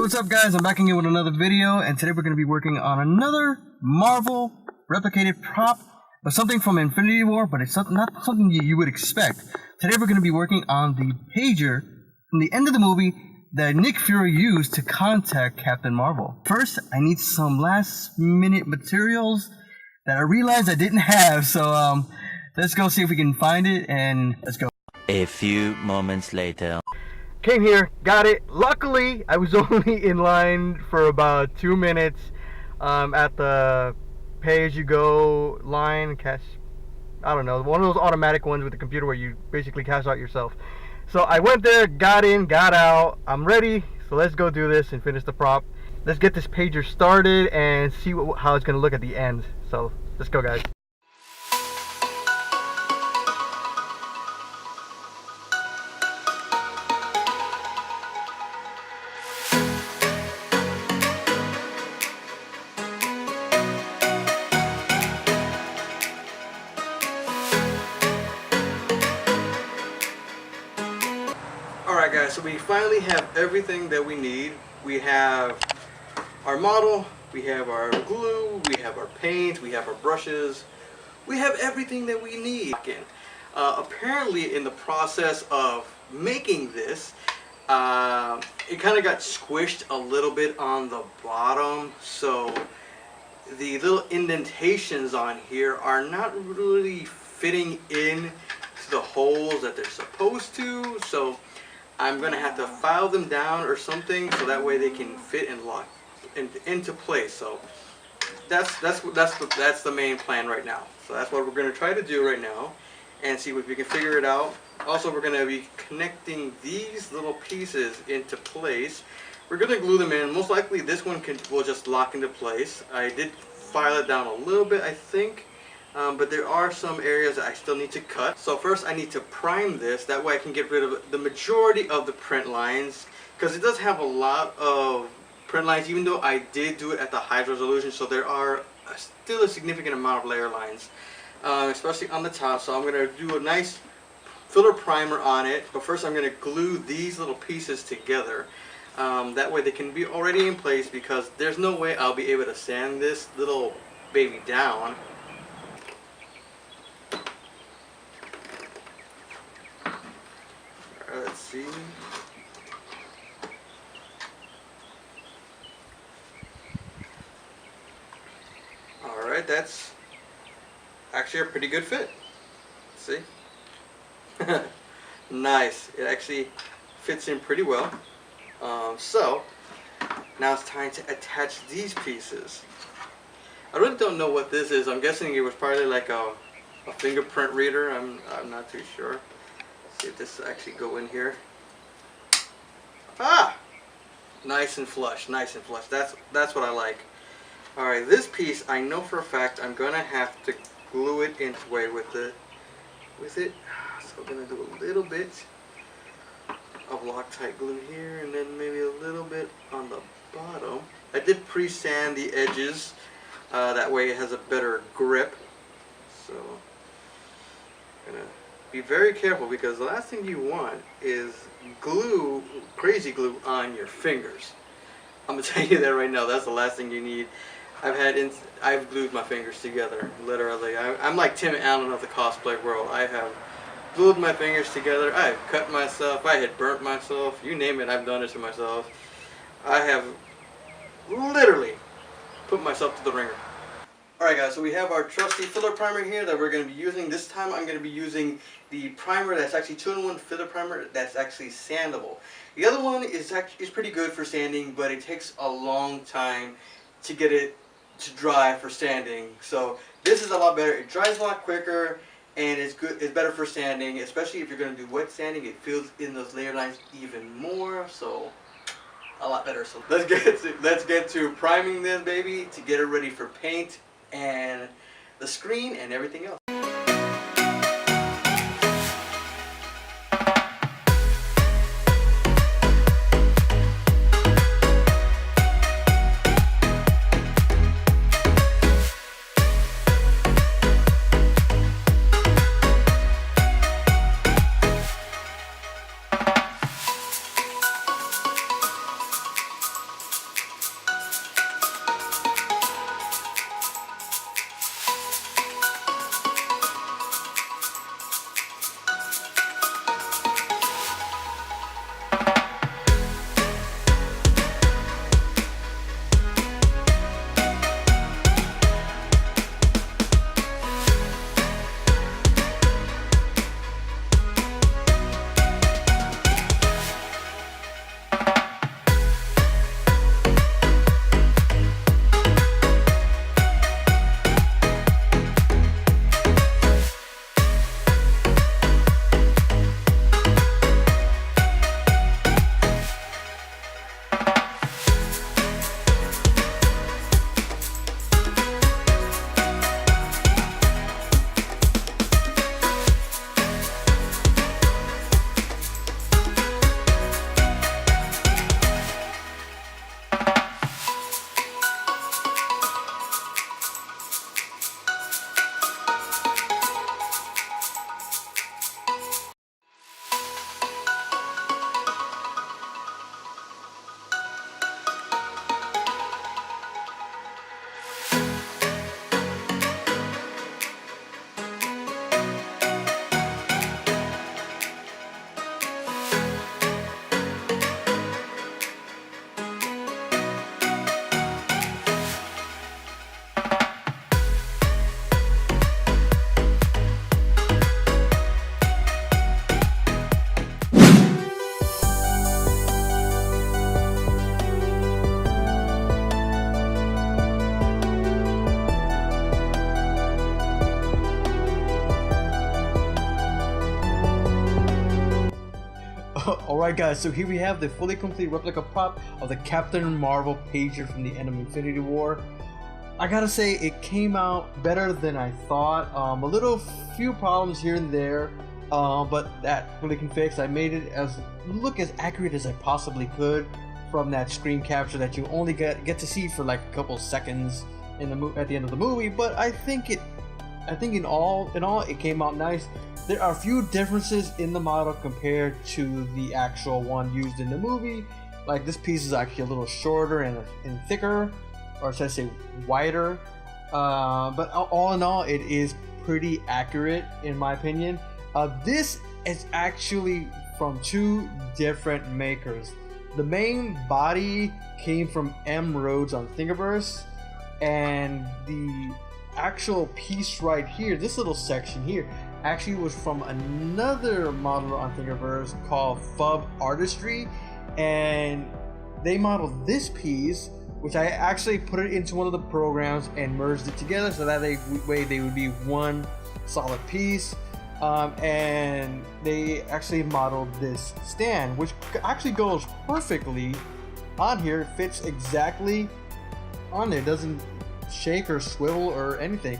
What's up guys, I'm back again with another video, and today we're going to be working on another Marvel replicated prop, but something from Infinity War, but it's not something you would expect. Today we're going to be working on the pager from the end of the movie that Nick Fury used to contact Captain Marvel. First, I need some last minute materials that I realized I didn't have, so let's go see if we can find it, and let's go. A few moments later. Came here, got it. Luckily, I was only in line for about 2 minutes at the pay-as-you-go line, cash, I don't know, one of those automatic ones with the computer where you basically cash out yourself. So I went there, got in, got out. I'm ready, so let's go do this and finish the prop. Let's get this pager started and see how it's going to look at the end. So let's go, guys. Alright guys, so we finally have everything that we need. We have our model, we have our glue, we have our paint, we have our brushes. We have everything that we need. Apparently in the process of making this, it kind of got squished a little bit on the bottom, so the little indentations on here are not really fitting in to the holes that they're supposed to, so I'm gonna have to file them down or something so that way they can fit and lock into place. So that's the main plan right now. So that's what we're gonna try to do right now and see if we can figure it out. Also, we're gonna be connecting these little pieces into place. We're gonna glue them in. Most likely this one will just lock into place. I did file it down a little bit, I think. But there are some areas that I still need to cut. So first I need to prime this, that way I can get rid of the majority of the print lines, because it does have a lot of print lines, even though I did do it at the highest resolution, so there are still a significant amount of layer lines, especially on the top. So I'm going to do a nice filler primer on it, but first I'm going to glue these little pieces together. That way they can be already in place, because there's no way I'll be able to sand this little baby down. Let's see. Alright, that's actually a pretty good fit. See? Nice. It actually fits in pretty well. So, now it's time to attach these pieces. I really don't know what this is. I'm guessing it was probably like a fingerprint reader. I'm not too sure. See if this will actually go in here. Ah! Nice and flush, nice and flush. That's what I like. Alright, this piece I know for a fact I'm gonna have to glue it into way with it. So I'm gonna do a little bit of Loctite glue here, and then maybe a little bit on the bottom. I did pre-sand the edges, that way it has a better grip. So I'm gonna be very careful, because the last thing you want is glue, crazy glue on your fingers. I'm gonna tell you that right now. That's the last thing you need. I've glued my fingers together, literally. I'm like Tim Allen of the cosplay world. I have glued my fingers together. I have cut myself. I had burnt myself. You name it, I've done it to myself. I have literally put myself to the ringer. Alright guys, so we have our trusty filler primer here that we're going to be using. This time I'm going to be using the primer that's actually 2-in-1 filler primer that's actually sandable. The other one is pretty good for sanding, but it takes a long time to get it to dry for sanding. So this is a lot better. It dries a lot quicker, and it's better for sanding, especially if you're going to do wet sanding. It fills in those layer lines even more, so a lot better. So let's get to priming this baby to get it ready for paint and the screen and everything else. Alright guys, so here we have the fully complete replica prop of the Captain Marvel pager from the end of Infinity War. I gotta say, it came out better than I thought. A few problems here and there, but that really can fix. I made it look as accurate as I possibly could from that screen capture that you only get to see for like a couple seconds at the end of the movie. But I think in all it came out nice. There are a few differences in the model compared to the actual one used in the movie. Like this piece is actually a little shorter and thicker, or should I say wider. But all in all, it is pretty accurate in my opinion. This is actually from two different makers. The main body came from M. Rhodes on Thingiverse, and the actual piece right here, this little section here, actually was from another modeler on Thingiverse called Fub Artistry, and they modeled this piece, which I actually put it into one of the programs and merged it together so that way they would be one solid piece. And they actually modeled this stand, which actually goes perfectly on here. It fits exactly on there. It doesn't shake or swivel or anything.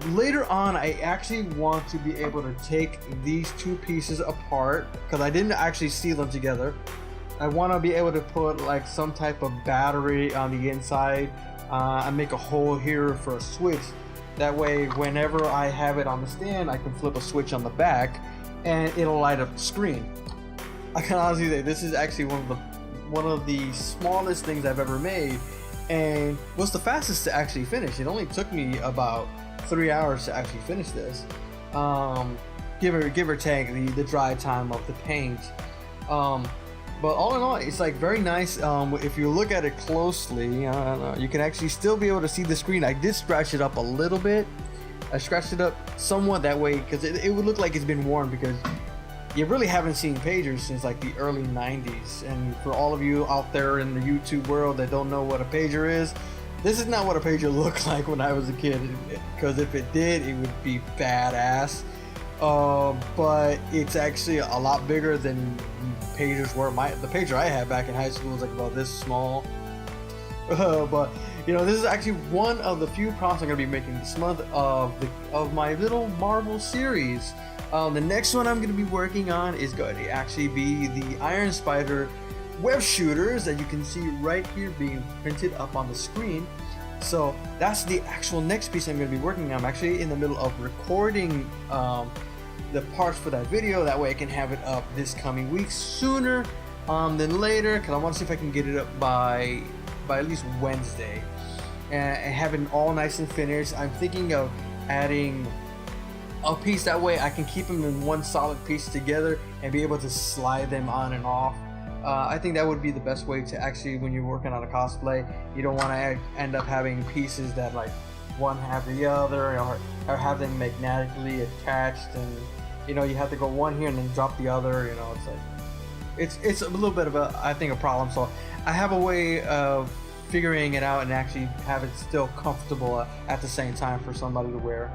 Later on, I actually want to be able to take these two pieces apart because I didn't actually seal them together. I want to be able to put like some type of battery on the inside and make a hole here for a switch. That way, whenever I have it on the stand, I can flip a switch on the back and it'll light up the screen. I can honestly say this is actually one of the smallest things I've ever made, and was the fastest to actually finish. It only took me about 3 hours to actually finish this, give or take the dry time of the paint. But all in all, it's like very nice. If you look at it closely, you can actually still be able to see the screen. I did scratch it up a little bit. I scratched it up somewhat that way because it would look like it's been worn, because you really haven't seen pagers since like the early 90s. And for all of you out there in the YouTube world that don't know what a pager is, this is not what a pager looked like when I was a kid, because if it did, it would be badass. But it's actually a lot bigger than pagers were. The pager I had back in high school was like about this small. But you know, this is actually one of the few prompts I'm going to be making this month of my little Marvel series. The next one I'm going to be working on is going to actually be the Iron Spider web shooters that you can see right here being printed up on the screen. So that's the actual next piece I'm going to be working on. I'm actually in the middle of recording the parts for that video. That way I can have it up this coming week sooner than later, because I want to see if I can get it up by at least Wednesday and have it all nice and finished. I'm thinking of adding a piece, that way I can keep them in one solid piece together and be able to slide them on and off. I think that would be the best way to actually, when you're working on a cosplay, you don't want to end up having pieces that like one have the other, or have them magnetically attached, and you know, you have to go one here and then drop the other. You know, it's like it's a little bit of I think a problem. So I have a way of figuring it out and actually have it still comfortable at the same time for somebody to wear.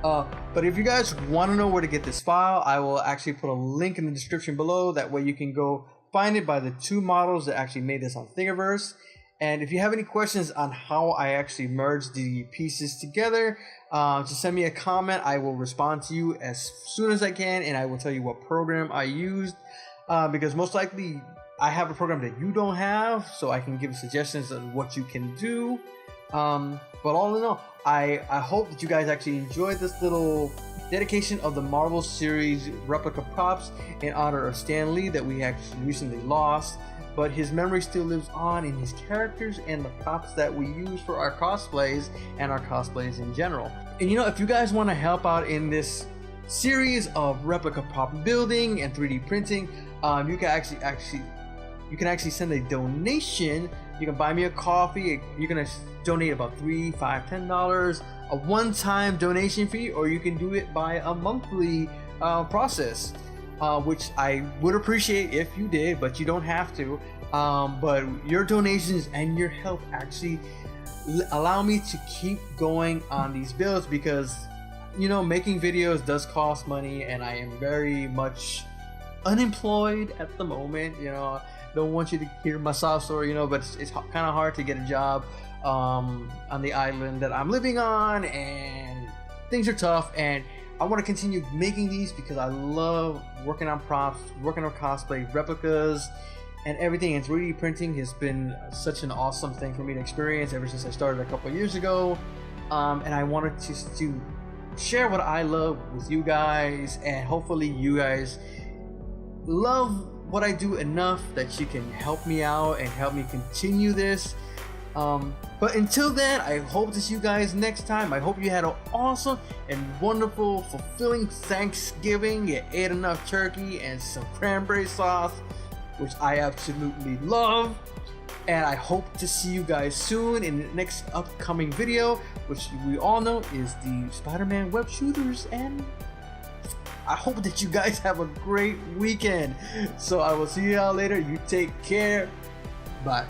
But if you guys want to know where to get this file, I will actually put a link in the description below. That way you can go find it by the two models that actually made this on Thingiverse. And if you have any questions on how I actually merged the pieces together, just send me a comment. I will respond to you as soon as I can, and I will tell you what program I used, because most likely I have a program that you don't have, so I can give suggestions on what you can do. But all in all, I hope that you guys actually enjoyed this little dedication of the Marvel series replica props in honor of Stan Lee that we actually recently lost. But his memory still lives on in his characters and the props that we use for our cosplays and our cosplays in general. And you know, if you guys want to help out in this series of replica prop building and 3D printing, you can actually send a donation. You can buy me a coffee. You're gonna donate about $3, $5, $10, a one-time donation fee, or you can do it by a monthly process, which I would appreciate if you did, but you don't have to. But your donations and your help actually allow me to keep going on these builds, because you know, making videos does cost money, and I am very much unemployed at the moment. You know, don't want you to hear my sob story. You know, but it's kind of hard to get a job on the island that I'm living on, and things are tough. And I want to continue making these because I love working on props, working on cosplay replicas, and everything. And 3D printing has been such an awesome thing for me to experience ever since I started a couple years ago. And I wanted to share what I love with you guys, and hopefully you guys love what I do enough that you can help me out and help me continue this. But until then, I hope to see you guys next time. I hope you had an awesome and wonderful, fulfilling Thanksgiving. You ate enough turkey and some cranberry sauce, which I absolutely love. And I hope to see you guys soon in the next upcoming video, which we all know is the Spider-Man web shooters. And I hope that you guys have a great weekend. So I will see you all later. You take care. Bye.